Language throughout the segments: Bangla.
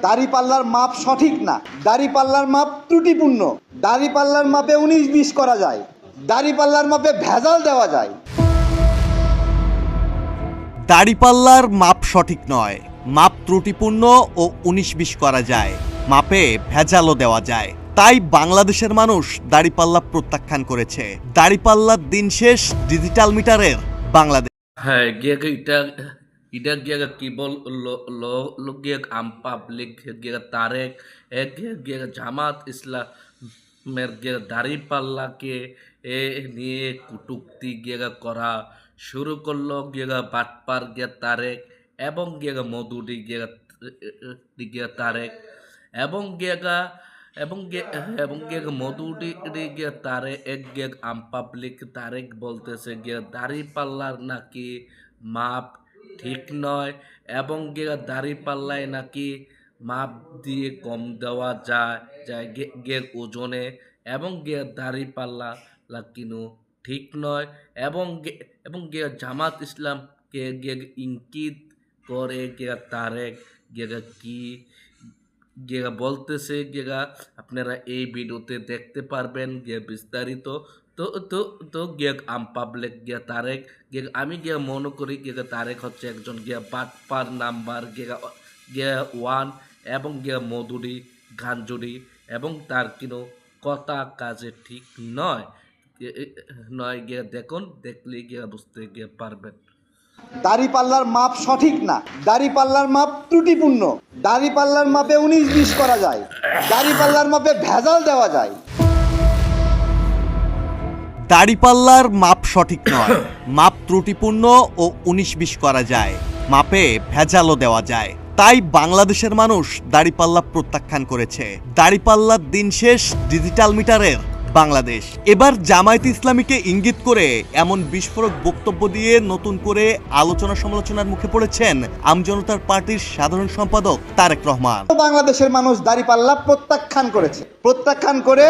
দাড়িপাল্লার মাপ সঠিক না, দাড়িপাল্লার মাপ ত্রুটিপূর্ণ, দাড়িপাল্লার মাপে 19-20 করা যায়, দাড়িপাল্লার মাপে ভেজাল দেওয়া যায়। দাড়িপাল্লার মাপ সঠিক নয়, মাপ ত্রুটিপূর্ণ ও 19-20 করা যায়, মাপে ভেজালও দেওয়া যায়। তাই বাংলাদেশের মানুষ দাড়িপাল্লা প্রত্যাখ্যান করেছে। দাড়িপাল্লার দিন শেষ ডিজিটাল মিটারের বাংলাদেশ। হ্যাঁ, এটা গিয়ে কি বল গিয়ে আম পাবলিক গিয়ে তারেক গিয়ে জামাত ইসলামের গিয়ে দাড়িপাল্লাকে নিয়ে কটূক্তি গিয়ে করা শুরু করলো গিয়ে বাটপার গিয়ে তারেক এবং গিয়ে মধুডি গিয়ে তারেক এবং গিয়ে এবং গিয়ে মধুডি গিয়ে তারে এক গিয়ে আম পাবলিক তারেক বলতেছে গিয়ে দাড়িপাল্লার নাকি মাপ ঠিক নয় এবং গিয়ে দাড়িপাল্লায় নাকি মাপ দিয়ে কম দেওয়া যায় গিয়ে ওজনে এবং গিয়ে দাড়িপাল্লা কিনু ঠিক নয় এবং গিয়ে জামাত ইসলামকে গিয়ে ইঙ্কিত করে গিয়ে তারেক গিয়ে কি গিয়ে বলতেছে গিয়ে আপনারা এই ভিডিওতে দেখতে পারবেন গিয়ে বিস্তারিত। তো তো তো গিয়ে আম পাবলিক গিয়ে তারেক গিয়ে আমি গিয়ে মনে করি গিয়ে তারেক হচ্ছে একজন গিয়ে বাটপার নাম্বার গিয়ে 1 এবং গিয়ে মধুরি গাঞ্জুরি এবং তার কিনো কথা কাজে ঠিক নয় গিয়ে দেখলে গিয়ে বুঝতে গিয়ে পারবেন। দাড়িপাল্লার মাপ সঠিক না, দাড়িপাল্লার মাপ ত্রুটিপূর্ণ, দাড়িপাল্লার মাপে 19-20 করা যায়, দাড়িপাল্লার মাপে ভেজাল দেওয়া যায়। দাড়িপাল্লার মাপ সঠিক নয়, মাপ ত্রুটিপূর্ণ ও 19-20 করা যায়, মাপে ভেজালও দেওয়া যায়। তাই বাংলাদেশের মানুষ দাড়িপাল্লা প্রত্যাখ্যান করেছে। দাড়িপাল্লার দিন শেষ ডিজিটাল মিটারের বাংলাদেশ। এবার জামায়াতে ইসলামীকে ইঙ্গিত করে এমন বিস্ফোরক বক্তব্য দিয়ে নতুন করে আলোচনা সমালোচনার মুখে পড়েছেন আমজনতার পার্টির সাধারণ সম্পাদক তারেক রহমান। বাংলাদেশের মানুষ দাড়িপাল্লা প্রত্যাখ্যান করেছে, প্রত্যাখ্যান করে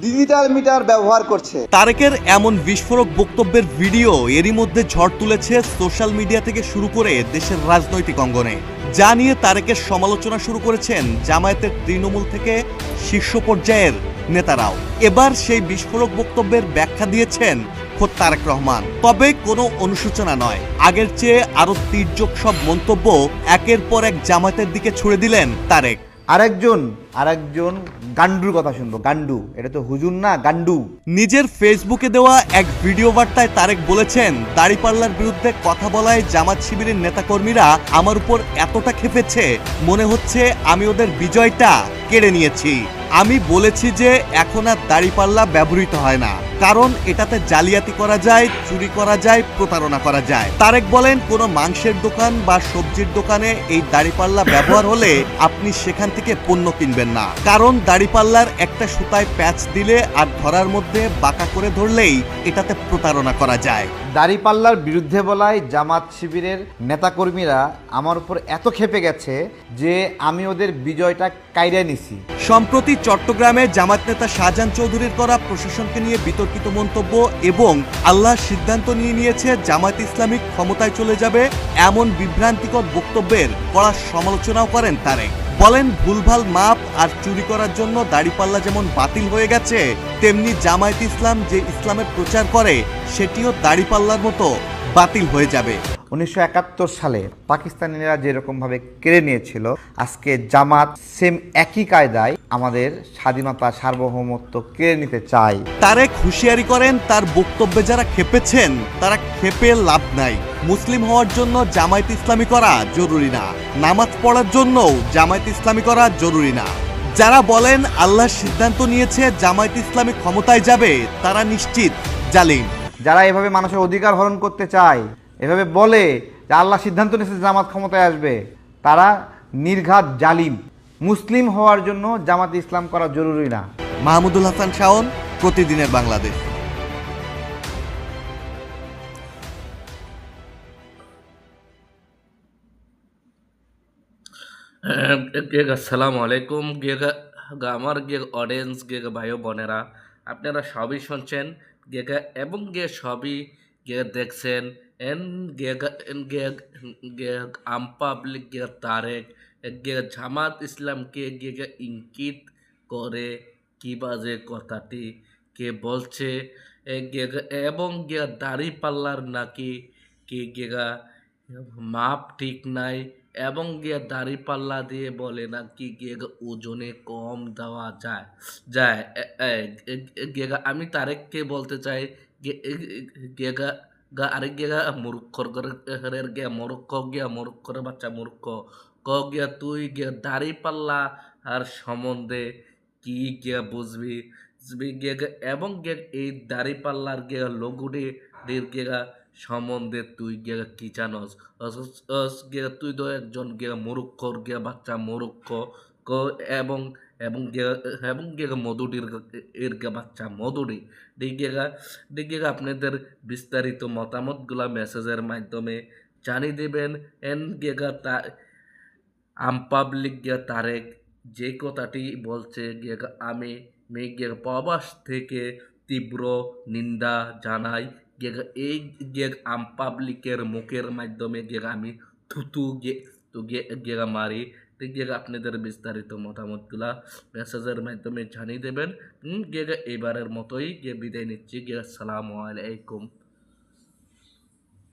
ডিজিটাল মিটার ব্যবহার করছে। তারেকের এমন বিস্ফোরক বক্তব্যের ভিডিও এরই মধ্যে ঝড় তুলেছে সোশ্যাল মিডিয়া থেকে শুরু করে দেশের রাজনৈতিক অঙ্গনে। যা নিয়ে তারেকের সমালোচনা শুরু করেছেন জামায়াতের তৃণমূল থেকে শীর্ষ পর্যায়ের নেতারাও। এবার সেই বিস্ফোরক বক্তব্যের ব্যাখ্যা দিয়েছেন খোদ তারেক রহমান। তবে কোনো অনুশোচনা নয়, আগের চেয়ে আরো তীর্যক সব মন্তব্য একের পর এক জামায়াতের দিকে ছুড়ে দিলেন তারেক। আরেকজন গান্ডুর কথা শুনবো। গান্ডু, এটা তো হুজুর না, গান্ডু। নিজের ফেসবুকে দেওয়া এক ভিডিও বার্তায় তারেক বলেছেন, দাড়িপাল্লার বিরুদ্ধে কথা বলায় জামাত শিবিরের নেতাকর্মীরা আমার উপর এতটা খেপেছে, মনে হচ্ছে আমি ওদের বিজয়টা কেড়ে নিয়েছি। আমি বলেছি যে এখন আর দাড়িপাল্লা ব্যবহৃত হয় না, কারণ এটাতে জালিয়াতি করা যায়, চুরি করা যায়, প্রতারণা করা যায়। তারেক বলেন, কোনো মাংসের দোকান বা সবজির দোকানে এই দাড়িপাল্লা ব্যবহার হলে আপনি সেখান থেকে পণ্য কিনবেন না, কারণ দাড়িপাল্লার একটা সুতায় প্যাচ দিলে আর ধরার মধ্যে বাঁকা করে ধরলেই এটাতে প্রতারণা করা যায়। দাড়িপাল্লার বিরুদ্ধে বলায় জামাত শিবিরের নেতাকর্মীরা আমার উপর এত খেপে গেছে যে আমি ওদের বিজয়টা কাইড়ে নিছি। সম্প্রতি চট্টগ্রামে জামাত নেতা শাহজাহান চৌধুরীর করা প্রশাসনকে নিয়ে বিতর্কিত মন্তব্য এবং আল্লাহর সিদ্ধান্ত নিয়ে নিয়েছে জামায়াত ইসলামী ক্ষমতায় চলে যাবে এমন বিভ্রান্তিকর বক্তব্যের কড়া সমালোচনাও করেন তারেক। বলেন, ভুলভাল মাপ আর চুরি করার জন্য দাড়িপাল্লা যেমন বাতিল হয়ে গেছে, তেমনি জামায়াত ইসলাম যে ইসলামের প্রচার করে সেটিও দাড়িপাল্লার মতো বাতিল হয়ে যাবে। 1971 সালে পাকিস্তানিরা যেরকমভাবে কেড়ে নিয়েছিল, আজকে জামাত সেম একই কায়দায় আমাদের স্বাধীনতা সার্বভৌমত্ব কেড়ে নিতে চায়। তারেক হুঁশিয়ারি করেন, তার বক্তব্যে যারা খেপেছেন তারা খেপে লাভ নাই। মুসলিম হওয়ার জন্য জামায়াত ইসলামী করা জরুরি না, নামাজ পড়ার জন্যও জামায়াত ইসলামী করা জরুরি না। যারা বলেন আল্লাহর সিদ্ধান্ত নিয়েছে জামায়াত ইসলামী ক্ষমতায় যাবে, তারা নিশ্চিত জালিম। যারা এভাবে মানুষের অধিকার হরণ করতে চায়, এভাবে বলে যে আল্লাহ সিদ্ধান্ত নিয়েছে জামাত ক্ষমতায় আসবে, তারা নির্ঘাত জালিম। মুসলিম হওয়ার জন্য জামাত ইসলাম করা জরুরি না। মাহমুদুল হাসান শাওন, প্রতিদিনের বাংলাদেশ। আসসালামু আলাইকুম আমার অডিয়েন্স ভাই বোনেরা, আপনারা সবই শুনছেন এবং সবই দেখছেন আম পাবলিক তারেক জামাত ইসলামকে ইঙ্গিত করে কি বাজে কথাটি কে বলছে এবং দাড়িপাল্লার নাকি কে মাপ ঠিক নাই এবং দাড়িপাল্লা দিয়ে বলে নাকি ওজনে কম দেওয়া যায় যায় আমি তারেককে বলতে চাই আরেক মূর্খর ঘরের মূর্খর বাচ্চা মূর্খ তুই দাড়িপাল্লা আর সম্বন্ধে কি বুঝবি এবং এই দাড়িপাল্লার লঘুডে সম্বন্ধে তুই কি জানস তুই তো একজন মূর্খর বাচ্চা মূর্খ এবং এবং মধুডির বাচ্চা মধুডি আপনাদের বিস্তারিত মতামতগুলা মেসেজের মাধ্যমে জানিয়ে দেবেন আমপাবলিক তারেক যে কথাটি বলছে আমি প্রবাস থেকে তীব্র নিন্দা জানাই এই আমপাবলিকের মুখের মাধ্যমে আমি থুতু মারি আপনাদের বিস্তারিত মতামতগুলা মেসেজের মাধ্যমে জানিয়ে দেবেন এবারের মতোই বিদায় নিচ্ছি আসসালামু আলাইকুম।